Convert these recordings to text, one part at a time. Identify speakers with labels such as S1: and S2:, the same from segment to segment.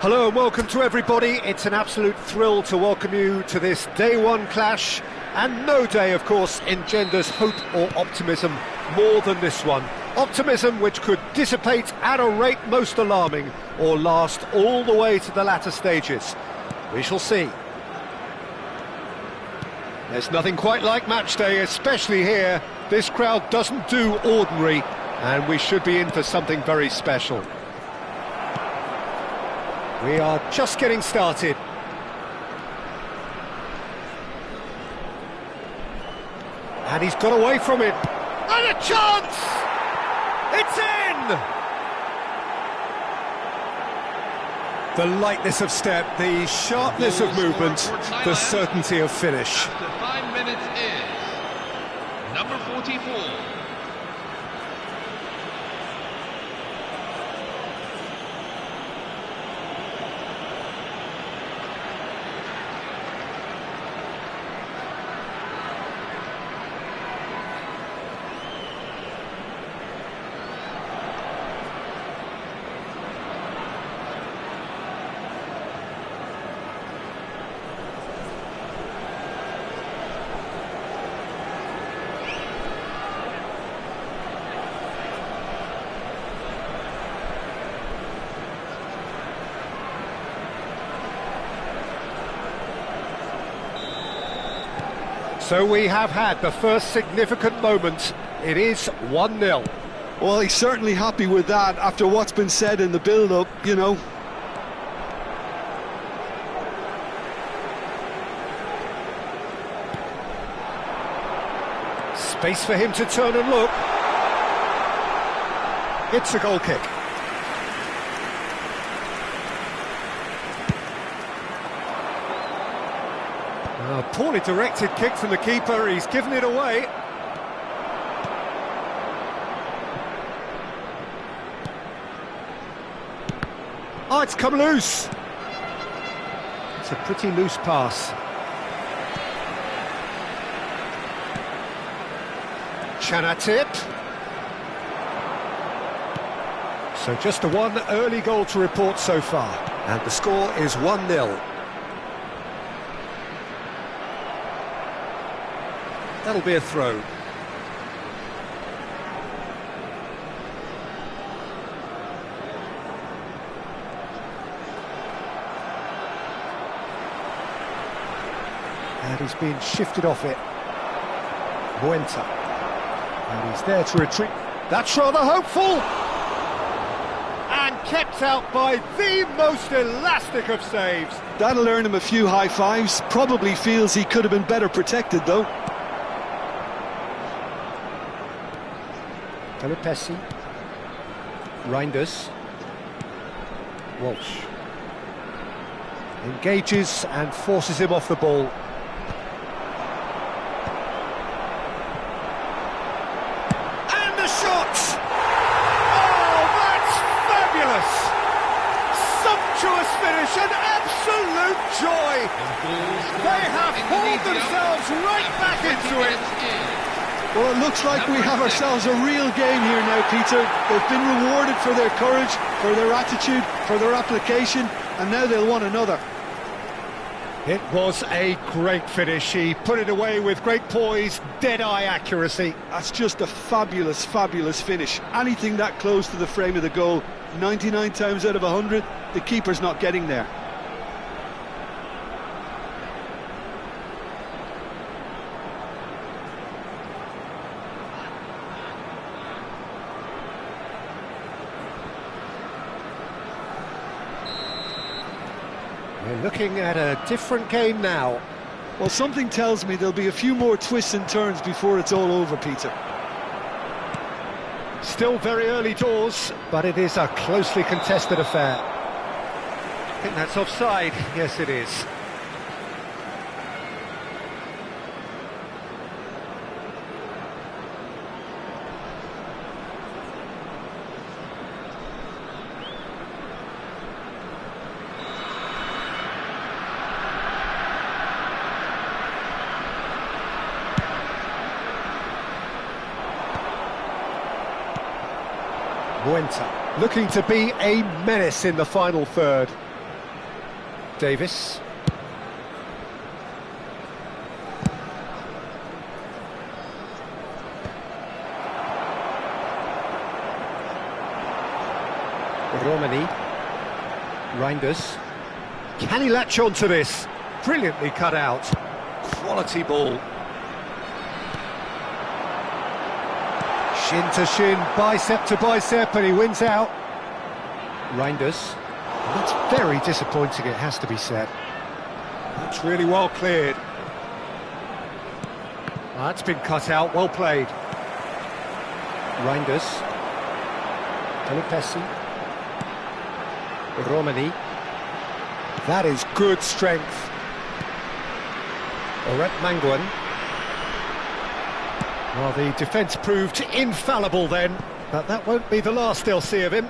S1: Hello and welcome to everybody. It's an absolute thrill to welcome you to this day one clash, and no day, of course, engenders hope or optimism more than this one. Optimism which could dissipate at a rate most alarming or last all the way to the latter stages. We shall see. There's nothing quite like match day, especially here. This crowd doesn't do ordinary, and we should be in for something very special. We are just getting started. And he's got away from it. And a chance! It's in! The lightness of step, the sharpness of movement, the certainty of finish.
S2: After 5 minutes in. 44.
S1: So we have had the first significant moment. It is 1-0.
S3: Well, he's certainly happy with that after what's been said in the build-up, you know.
S1: Space for him to turn and look. It's a goal kick. A poorly directed kick from the keeper, he's given it away. Oh, it's come loose. It's a pretty loose pass. Chanatip. So just the one early goal to report so far. And the score is 1-0. That'll be a throw. And he's been shifted off it. Muenta. And he's there to retreat. That's rather hopeful! And kept out by the most elastic of saves.
S3: That'll earn him a few high fives. Probably feels he could have been better protected, though.
S1: Pelupesi, Reinders, Walsh engages and forces him off the ball. And the shot! Oh, that's fabulous! Sumptuous finish, an absolute joy! They have pulled themselves right back into it.
S3: Well, it looks like we have ourselves a real game here now, Peter. They've been rewarded for their courage, for their attitude, for their application, and now they'll want another.
S1: It was a great finish. He put it away with great poise, dead-eye accuracy.
S3: That's just a fabulous, fabulous finish. Anything that close to the frame of the goal, 99 times out of 100, the keeper's not getting there.
S1: We're looking at a different game now.
S3: Well, something tells me there'll be a few more twists and turns before it's all over, Peter.
S1: Still very early doors, but it is a closely contested affair. I think that's offside. Yes, it is. Muenta, looking to be a menace in the final third. Davis. Romani. Reinders. Can he latch on to this? Brilliantly cut out. Quality ball. Shin to shin, bicep to bicep, and he wins out. Reinders. That's very disappointing, it has to be said. That's really well cleared. That's been cut out, well played. Reinders. Pelupesi. Romani. That is good strength. Oret Manguan. Well, the defence proved infallible then, but that won't be the last they'll see of him.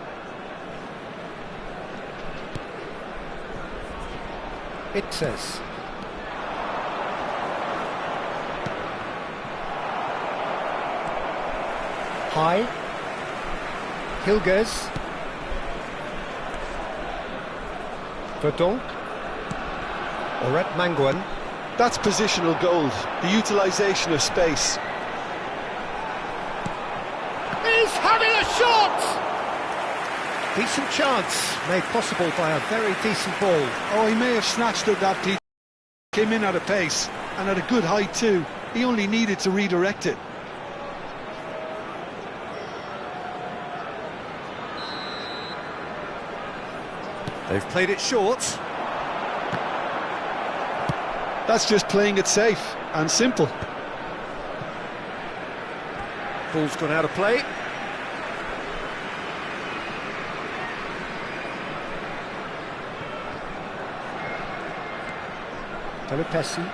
S1: It says. High. Hilgers. Verdonk. Oret Manguan.
S3: That's positional gold, the utilisation of space.
S1: He's having a shot! Decent chance, made possible by a very decent ball.
S3: Oh, he may have snatched at that, Pete. Came in at a pace, and at a good height too. He only needed to redirect it.
S1: They've played it short.
S3: That's just playing it safe and simple.
S1: Ball's gone out of play. Pelopessi.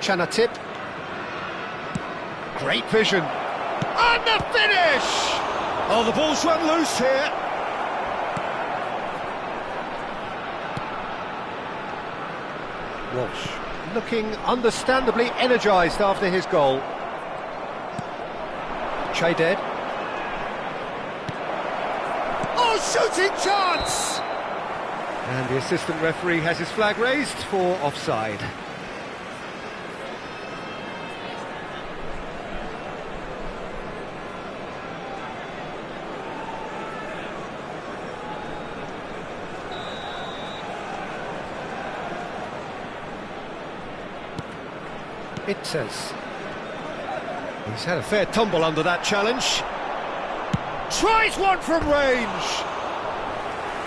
S1: Chanatip. Great vision. And the finish! Oh, the ball's run loose here. Walsh looking understandably energised after his goal. Chayded. Oh, shooting chance! And the assistant referee has his flag raised for offside. It says. He's had a fair tumble under that challenge. Tries one from range.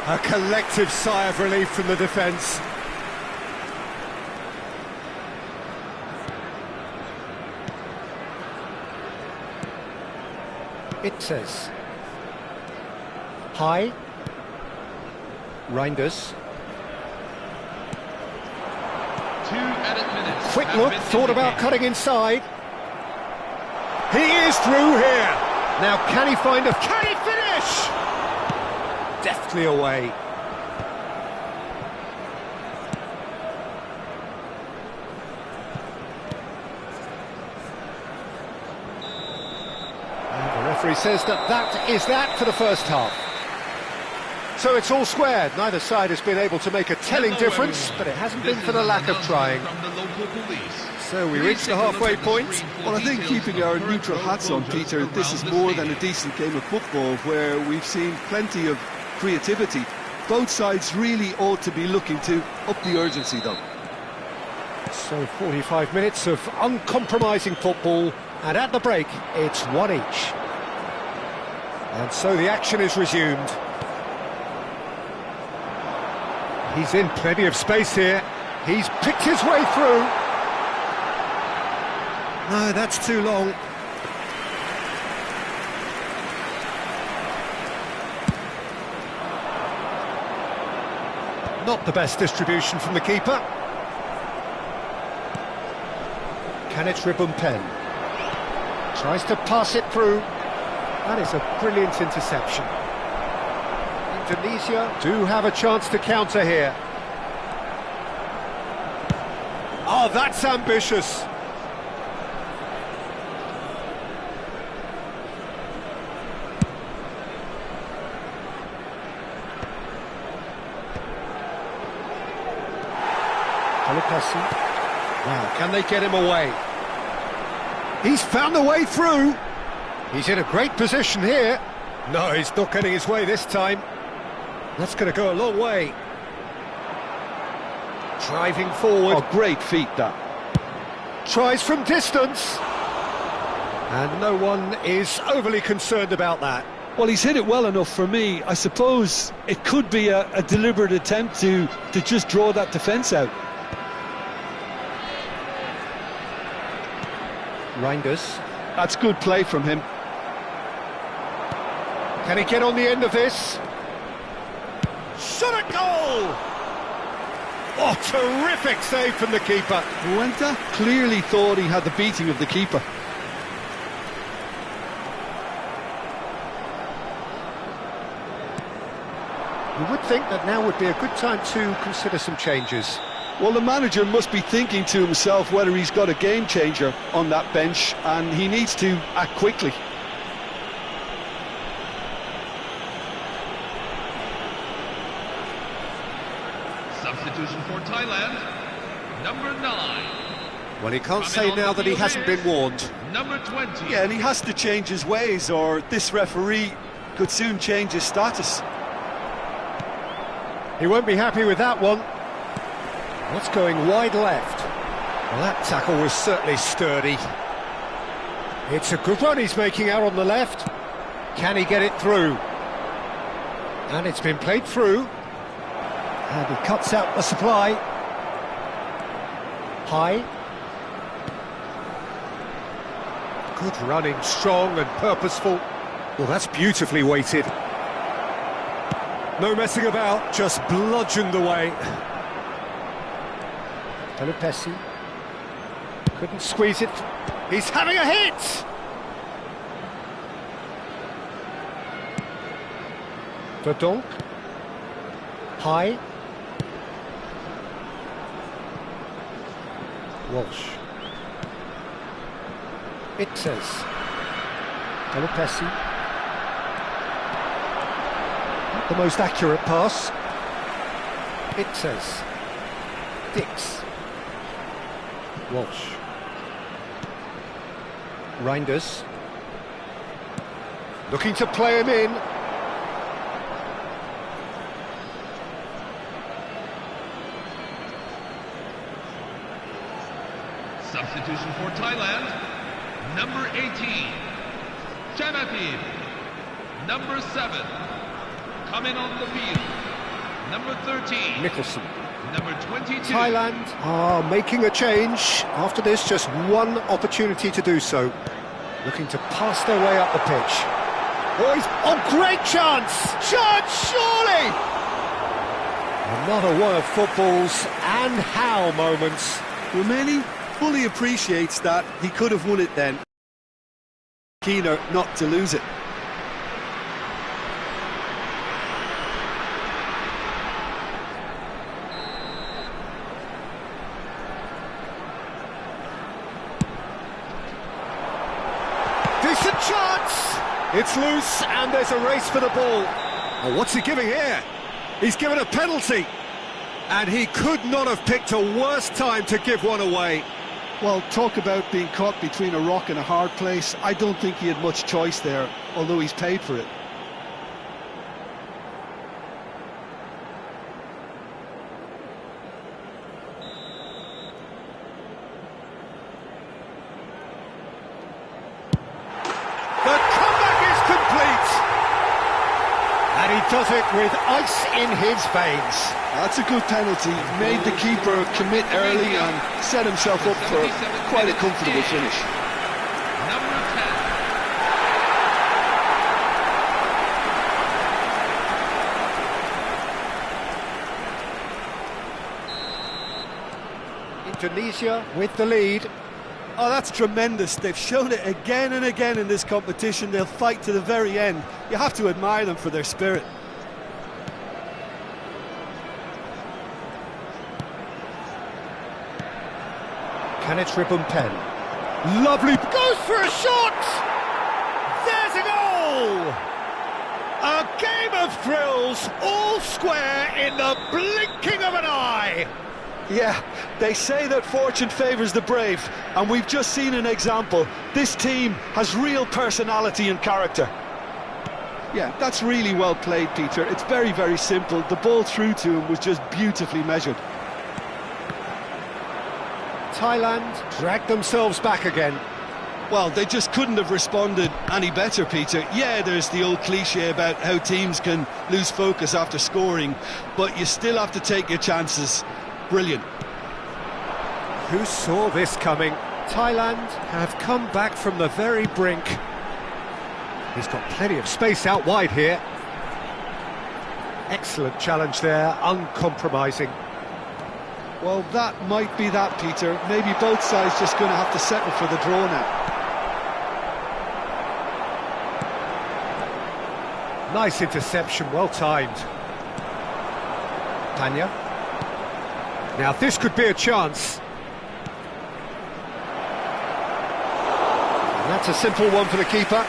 S1: A collective sigh of relief from the defence. It says. High. Reinders.
S2: 2 added minutes.
S1: Quick look, thought about cutting inside. He is through here. Now can he find a... Can he finish? Deftly away. And the referee says that is that for the first half. So it's all squared. Neither side has been able to make a telling difference, but it hasn't been for the lack of trying. So we reach the halfway point.
S3: Well, I think keeping our neutral hats on, Peter, this is more than a decent game of football where we've seen plenty of creativity. Both sides really ought to be looking to up the urgency, though.
S1: So 45 minutes of uncompromising football, and at the break, it's one each. And so the action is resumed. He's in plenty of space here. He's picked his way through. No, that's too long. Not the best distribution from the keeper. Kanich-Ribumpen tries to pass it through. That is a brilliant interception. Indonesia do have a chance to counter here. Oh, that's ambitious. Wow, can they get him away? He's found a way through. He's in a great position here. No, he's not getting his way this time. That's going to go a long way. Driving forward.
S3: Oh, great feat, that.
S1: Tries from distance. And no one is overly concerned about that.
S3: Well, he's hit it well enough for me. I suppose it could be a deliberate attempt to just draw that defence out.
S1: Reinders.
S3: That's good play from him.
S1: Can he get on the end of this? Shot at goal! Oh, terrific save from the keeper.
S3: Muenta clearly thought he had the beating of the keeper.
S1: You would think that now would be a good time to consider some changes.
S3: Well, the manager must be thinking to himself whether he's got a game changer on that bench, and he needs to act quickly.
S2: Substitution for Thailand, number 9.
S1: Well, he can't say now that he hasn't been warned.
S2: Number 20.
S3: Yeah, and he has to change his ways, or this referee could soon change his status.
S1: He won't be happy with that one. That's going wide left. Well, that tackle was certainly sturdy. It's a good run he's making out on the left. Can he get it through? And it's been played through. And he cuts out the supply. High. Good running, strong and purposeful. Well, that's beautifully weighted. No messing about, just bludgeoned away. Pelupessy couldn't squeeze it. He's having a hit! Verdonk. High. Walsh. It says. Pelupessy. The most accurate pass. It says. Dix. Walsh. Reinders. Looking to play him in.
S2: Substitution for Thailand, number 18. Janathin, number 7. Coming on the field, number 13.
S1: Nicholson.
S2: Number 22.
S1: Thailand are making a change. After this, just one opportunity to do so. Looking to pass their way up the pitch. Oh, great chance! Chance, surely! Another one of football's and how moments.
S3: Rumeni fully appreciates that he could have won it then. Keener not to lose it.
S1: Decent chance! It's loose and there's a race for the ball. Oh, what's he giving here? He's given a penalty. And he could not have picked a worse time to give one away.
S3: Well, talk about being caught between a rock and a hard place. I don't think he had much choice there, although he's paid for it.
S1: The comeback is complete! And he does it with ice in his veins.
S3: That's a good penalty. Made the keeper commit early and set himself up for quite a comfortable finish.
S2: Number 10.
S1: Indonesia with the lead.
S3: Oh, that's tremendous. They've shown it again and again in this competition. They'll fight to the very end. You have to admire them for their spirit.
S1: Can it ribbon pen? Lovely. Goes for a shot! There's a goal! A game of thrills, all square in the blinking of an eye.
S3: Yeah, they say that fortune favours the brave, and we've just seen an example. This team has real personality and character. Yeah, that's really well played, Peter. It's very, very simple. The ball through to him was just beautifully measured.
S1: Thailand dragged themselves back again.
S3: Well, they just couldn't have responded any better, Peter. Yeah, there's the old cliche about how teams can lose focus after scoring, but you still have to take your chances. Brilliant.
S1: Who saw this coming? Thailand have come back from the very brink. He's got plenty of space out wide here. Excellent challenge there, uncompromising.
S3: Well, that might be that, Peter. Maybe both sides just going to have to settle for the draw now.
S1: Nice interception, well timed. Tanya. Now this could be a chance. And that's a simple one for the keeper.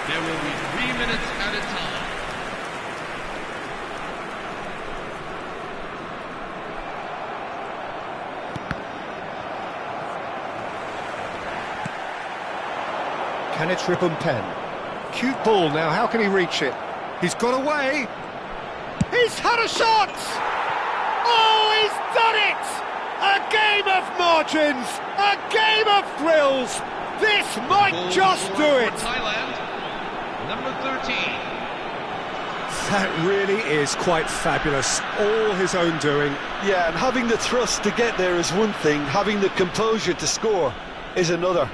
S2: There will be 3 minutes at a time.
S1: Can it Ribbon Pen? Cute ball now, how can he reach it? He's got away! He's had a shot! Oh, he's done it! A game of margins! A game of thrills! This might
S2: Goal
S1: just do
S2: scorer
S1: it!
S2: for Thailand, number 13.
S1: That really is quite fabulous. All his own doing.
S3: Yeah, and having the thrust to get there is one thing, having the composure to score is another.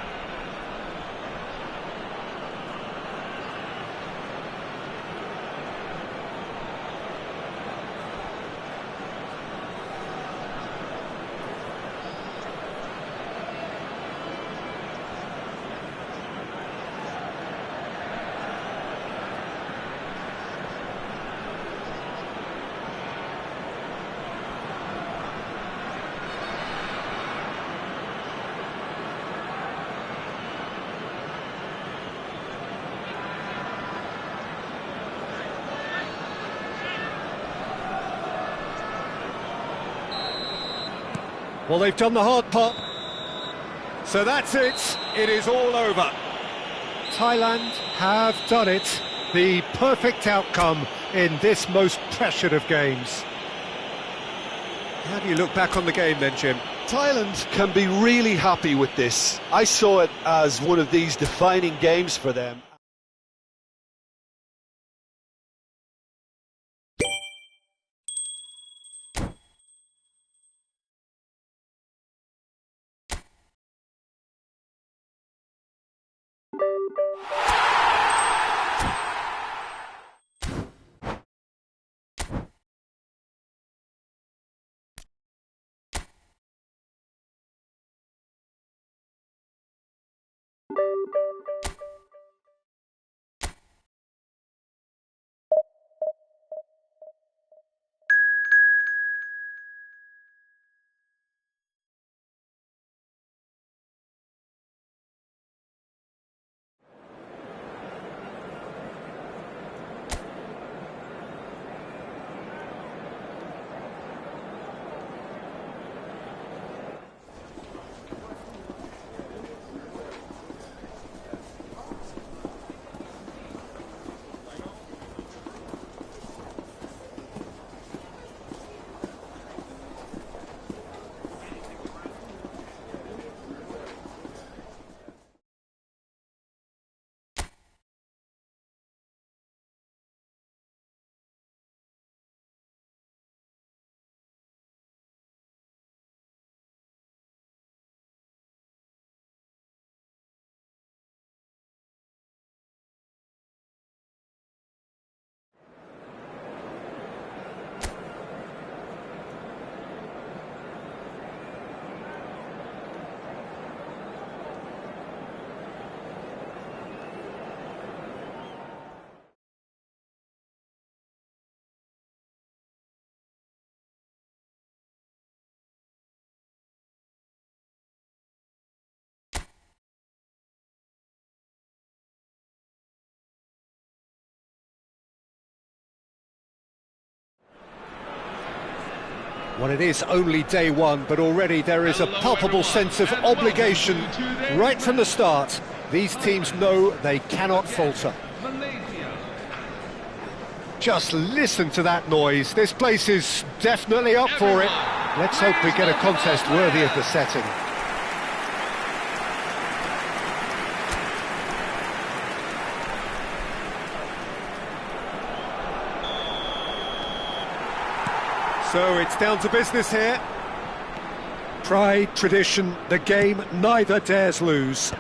S1: Well, they've done the hard part. So that's it. It is all over. Thailand have done it. The perfect outcome in this most pressured of games. How do you look back on the game then, Jim?
S3: Thailand can be really happy with this. I saw it as one of these defining games for them.
S1: Well, it is only day one, but already there is a palpable sense of obligation right from the start. These teams know they cannot falter. Just listen to that noise. This place is definitely up for it. Let's hope we get a contest worthy of the setting. So it's down to business here. Pride, tradition, the game neither dares lose.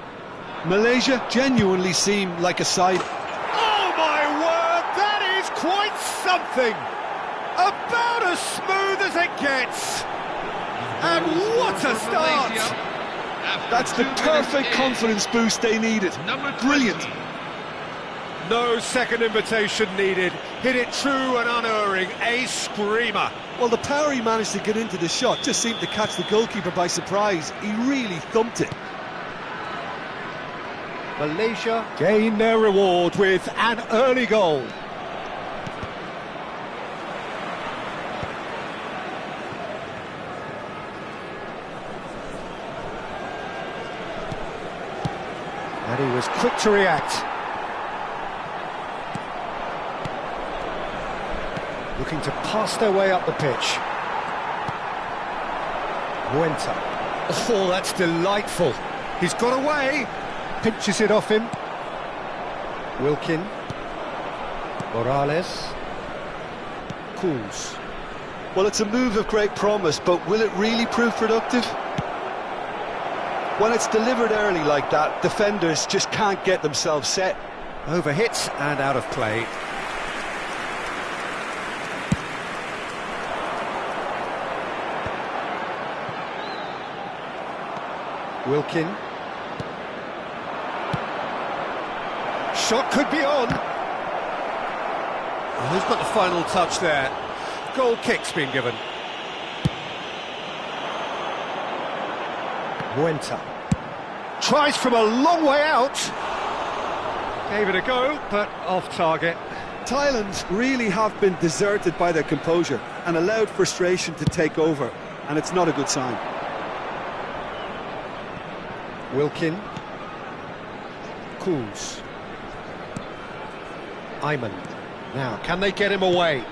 S3: Malaysia genuinely seem like a side.
S1: Oh my word, that is quite something! About as smooth as it gets! And what a start!
S3: That's the perfect confidence boost they needed. Brilliant.
S1: No second invitation needed. Hit it true and unerring. A screamer.
S3: Well, the power he managed to get into the shot just seemed to catch the goalkeeper by surprise. He really thumped it.
S1: Malaysia gain their reward with an early goal. And he was quick to react. Looking to pass their way up the pitch. Muenta. Oh, that's delightful. He's got away. Pinches it off him. Wilkin. Morales. Cools.
S3: Well, it's a move of great promise, but will it really prove productive? When it's delivered early like that, defenders just can't get themselves set.
S1: Overhit and out of play. Wilkin. Shot could be on. Oh, who's got the final touch there? Goal kick's been given. Muenta. Tries from a long way out. Gave it a go, but off target.
S3: Thailand really have been deserted by their composure and allowed frustration to take over, and it's not a good sign.
S1: Wilkin. Cools. Ayman. Now, can they get him away?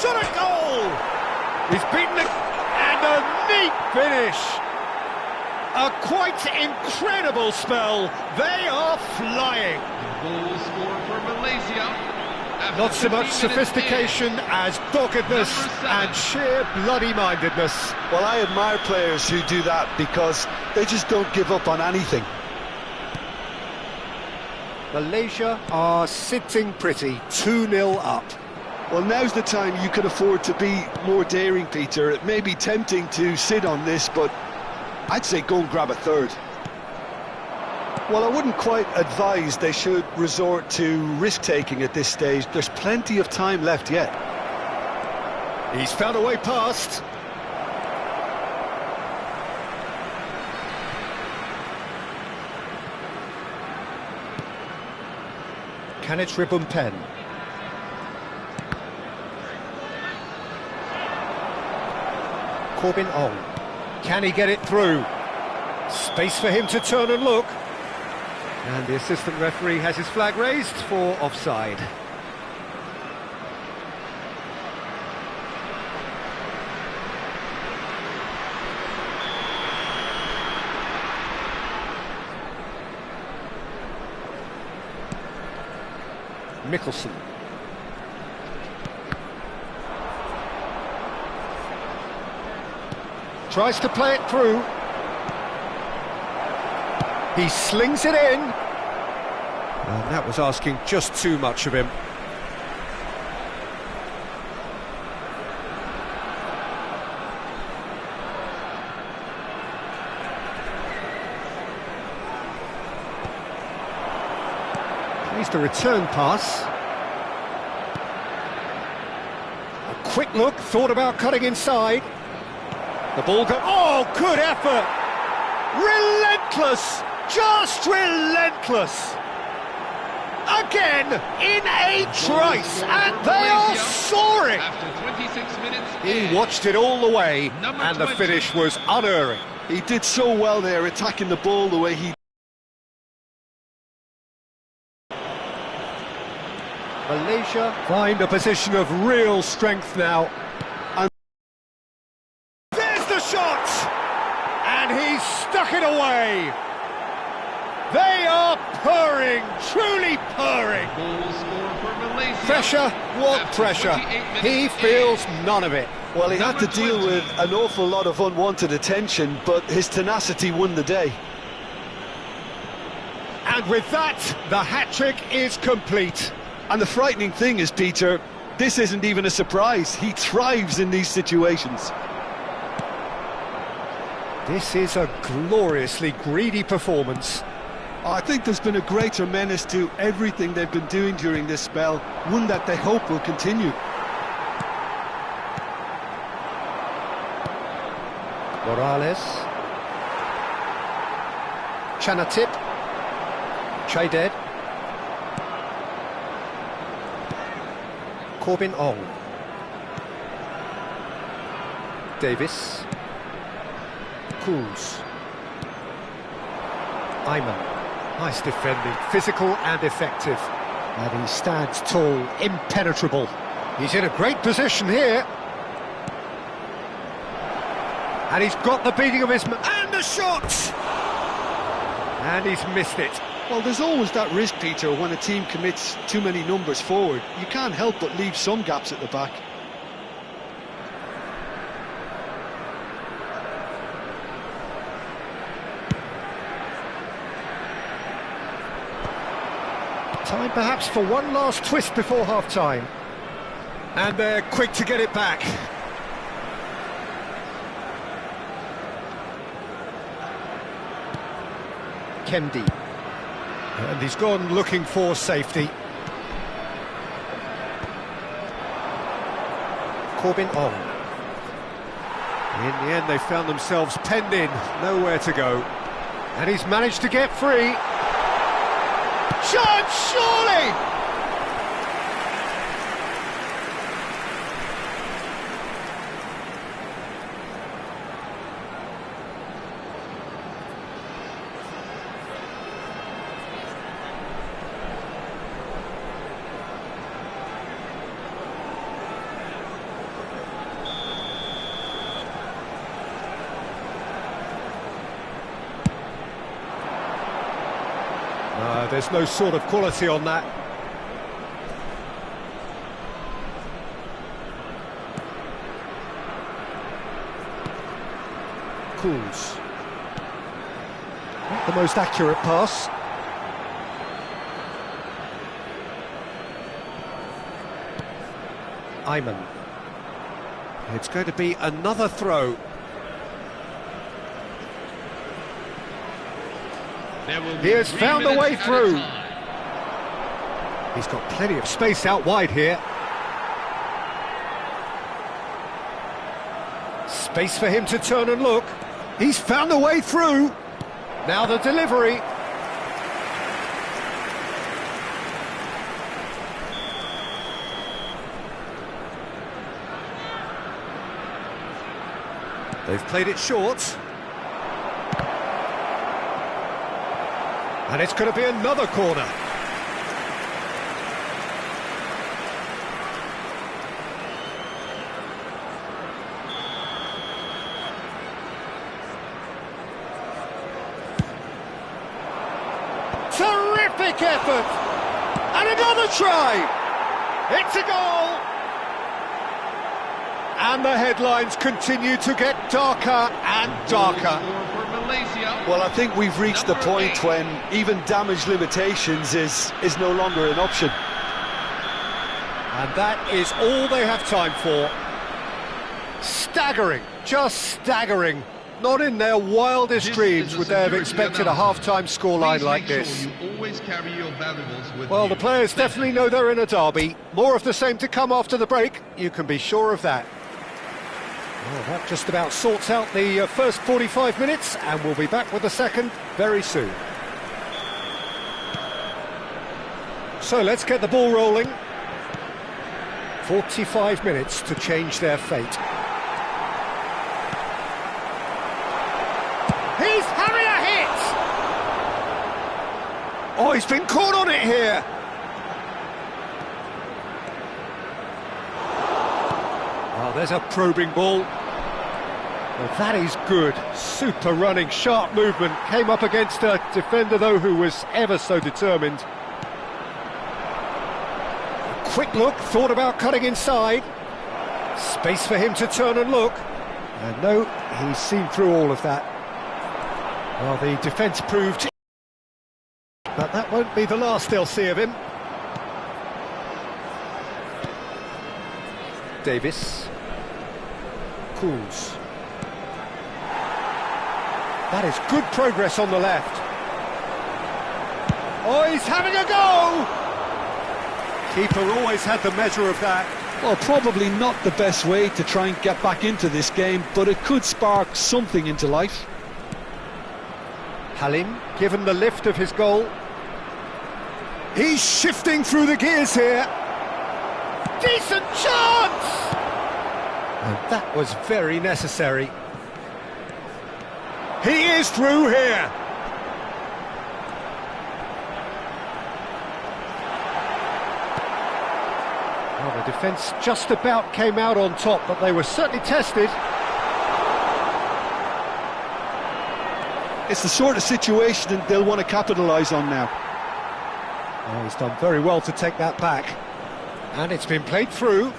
S1: Shot a goal! He's beaten it, and a neat finish! A quite incredible spell. They are flying.
S2: Goal scored for Malaysia.
S1: Not so much sophistication as doggedness and sheer bloody-mindedness.
S3: Well, I admire players who do that because they just don't give up on anything.
S1: Malaysia are sitting pretty, 2-0 up.
S3: Well, now's the time you can afford to be more daring, Peter. It may be tempting to sit on this, but I'd say go and grab a third. Well, I wouldn't quite advise they should resort to risk-taking at this stage. There's plenty of time left yet.
S1: He's found a way past. Can it ribbon pen? Corbin Ong. Can he get it through? Space for him to turn and look. And the assistant referee has his flag raised for offside. Mickelson. Tries to play it through. He slings it in. And that was asking just too much of him. Plays the return pass. A quick look, thought about cutting inside. The ball goes... Oh, good effort! Relentless! Just relentless! Again, in a trice, and they are soaring!
S2: After 26 minutes,
S1: He watched it all the way, and the finish was unerring.
S3: He did so well there, attacking the ball the way he...
S1: Malaysia find a position of real strength now. And there's the shot! And he's stuck it away! They are purring, truly purring.
S2: goal scored for Malaysia.
S1: Pressure? What
S2: After
S1: pressure?
S2: 28
S1: He
S2: minutes
S1: feels none of it.
S3: Well, he had to
S2: Number
S3: deal
S2: 20.
S3: with an awful lot of unwanted attention, but his tenacity won the day.
S1: And with that, the hat-trick is complete.
S3: And the frightening thing is, Peter, this isn't even a surprise. He thrives in these situations.
S1: This is a gloriously greedy performance.
S3: I think there's been a greater menace to everything they've been doing during this spell, one that they hope will continue.
S1: Morales. Chanatip. Chaded. Corbin Ong. Davis. Kuz. Ayman. Nice defending, physical and effective. And he stands tall, impenetrable. He's in a great position here. And he's got the beating of his man. And the shot! And he's missed it.
S3: Well, there's always that risk, Peter, when a team commits too many numbers forward. You can't help but leave some gaps at the back.
S1: Time perhaps for one last twist before half-time. And they're quick to get it back. Kendi. And he's gone looking for safety. Corbin Ong. In the end, they found themselves penned in, nowhere to go. And he's managed to get free. Shot, surely! There's no sort of quality on that. Kuz. Not the most accurate pass. Ayman. It's going to be another throw. He has found a way through. He's got plenty of space out wide here. Space for him to turn and look. He's found a way through. Now the delivery. They've played it short. And it's going to be another corner. Terrific effort! And another try! It's a goal! And the headlines continue to get darker and darker.
S3: Well, I think we've reached the point when even damage limitations is no longer an option.
S1: And that is all they have time for. Staggering, just staggering. Not in their wildest dreams would they have expected a half-time scoreline like this. Well, the players definitely know they're in a derby. More of the same to come after the break, you can be sure of that. Well, that just about sorts out the first 45 minutes, and we'll be back with the second very soon. So let's get the ball rolling. 45 minutes to change their fate. He's having a hit! Oh, he's been caught on it here! There's a probing ball. Well, that is good. Super running, sharp movement. Came up against a defender, though, who was ever so determined. A quick look, thought about cutting inside. Space for him to turn and look. And no, he's seen through all of that. Well, the defence proved... but that won't be the last they'll see of him. Davis. Kuz. That is good progress on the left. Oh, he's having a go! Keeper always had the measure of that.
S3: Well, probably not the best way to try and get back into this game, but it could spark something into life.
S1: Halim, given the lift of his goal. He's shifting through the gears here. Decent chance! And that was very necessary. He is through here. Well, the defence just about came out on top, but they were certainly tested.
S3: It's the sort of situation that they'll want to capitalise on now.
S1: Oh, he's done very well to take that back. And it's been played through.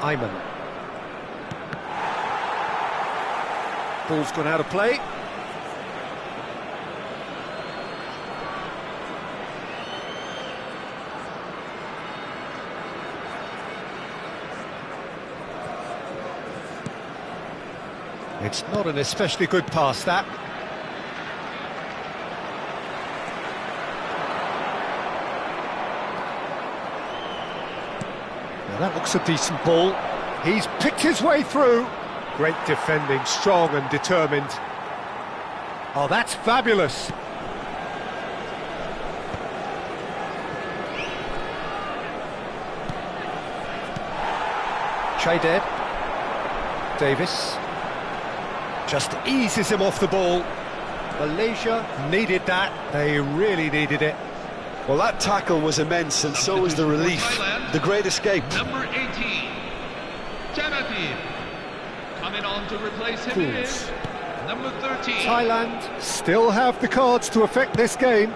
S1: Ayman. Ball's gone out of play. It's not an especially good pass, that. Now that looks a decent ball. He's picked his way through. Great defending, strong and determined. Oh, that's fabulous. Chaded. Davis. Just eases him off the ball. Malaysia needed that. They really needed it.
S3: Well, that tackle was immense, and so was the relief. The great escape.
S2: Number 18, Trakteer. Coming on to replace him is number 13.
S1: Thailand still have the cards to affect this game.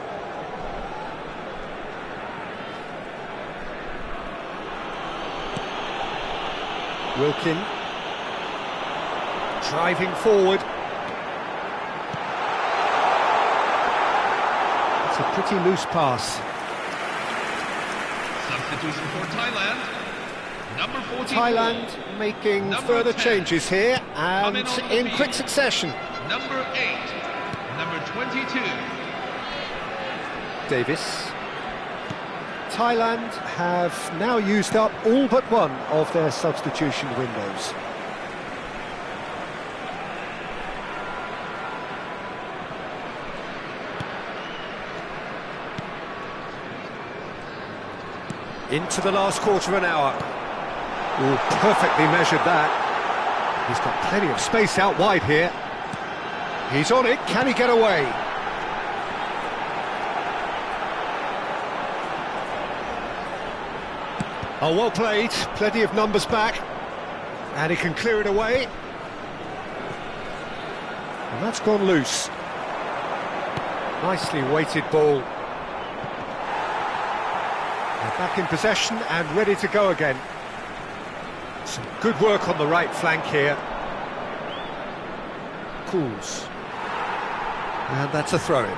S1: Wilkin. Driving forward. It's a pretty loose pass.
S2: Substitution for Thailand. Number 14.
S1: Thailand making further
S2: 10.
S1: changes here and in quick succession.
S2: Number 8. Number 22.
S1: Davis. Thailand have now used up all but one of their substitution windows. Into the last quarter of an hour. Oh, perfectly measured that. He's got plenty of space out wide here. He's on it, can he get away? Oh, well played, plenty of numbers back. And he can clear it away. And that's gone loose. Nicely weighted ball. Back in possession and ready to go again. Some good work on the right flank here. Cools. And that's a throw-in.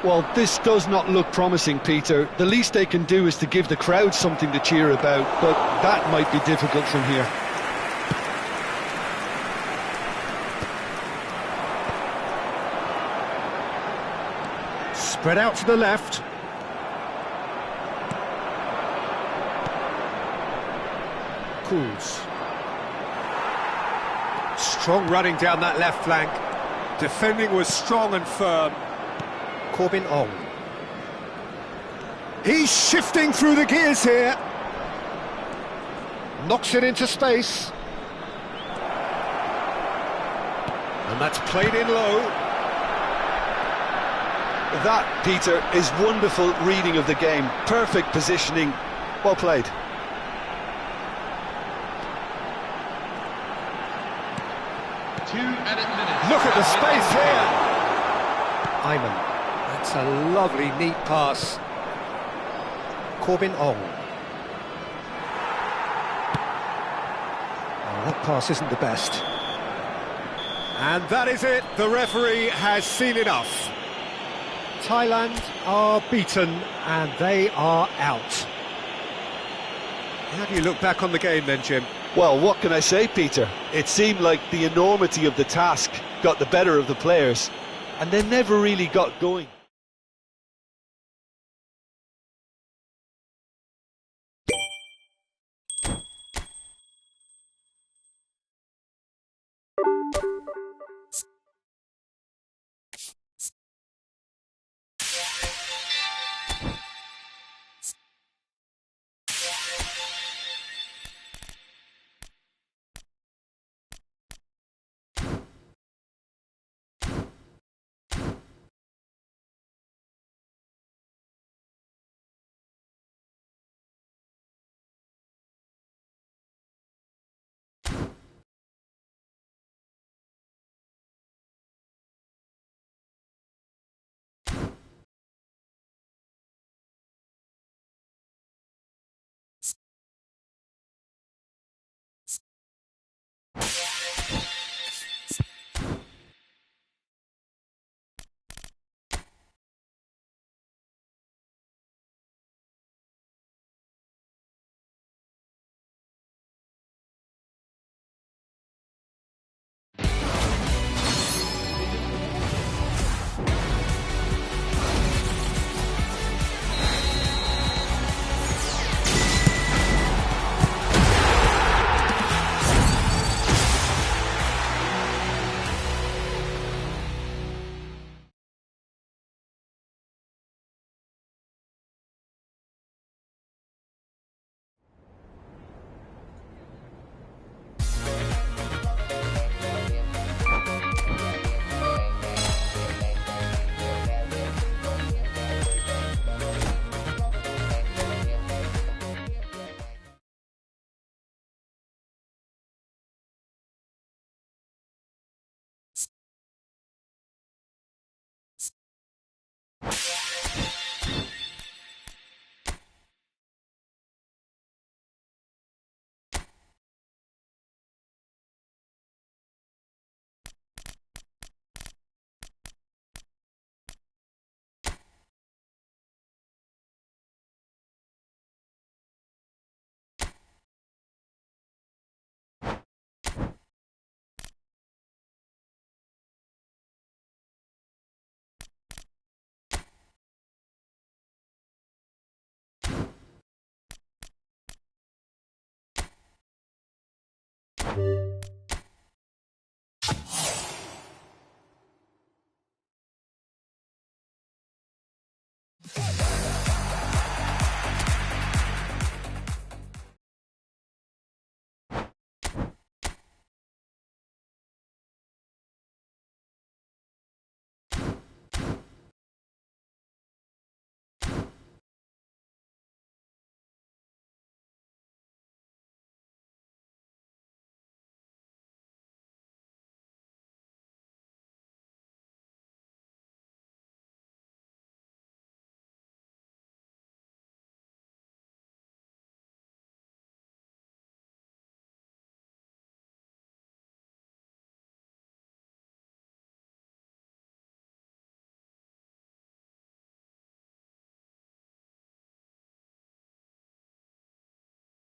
S3: Well, this does not look promising, Peter. The least they can do is to give the crowd something to cheer about, but that might be difficult from here.
S1: Spread out to the left. Cools. Strong running down that left flank. Defending was strong and firm. Corbin Ong. He's shifting through the gears here. Knocks it into space. And that's played in low.
S3: That, Peter, is wonderful reading of the game. Perfect positioning. Well played.
S1: Look at the space here. Ayman. That's a lovely, neat pass. Corbin Ong. Oh, that pass isn't the best. And that is it. The referee has seen enough. Thailand are beaten and they are out. How do you look back on the game then, Jim?
S3: Well, what can I say, Peter? It seemed like the enormity of the task got the better of the players, and they never really got going.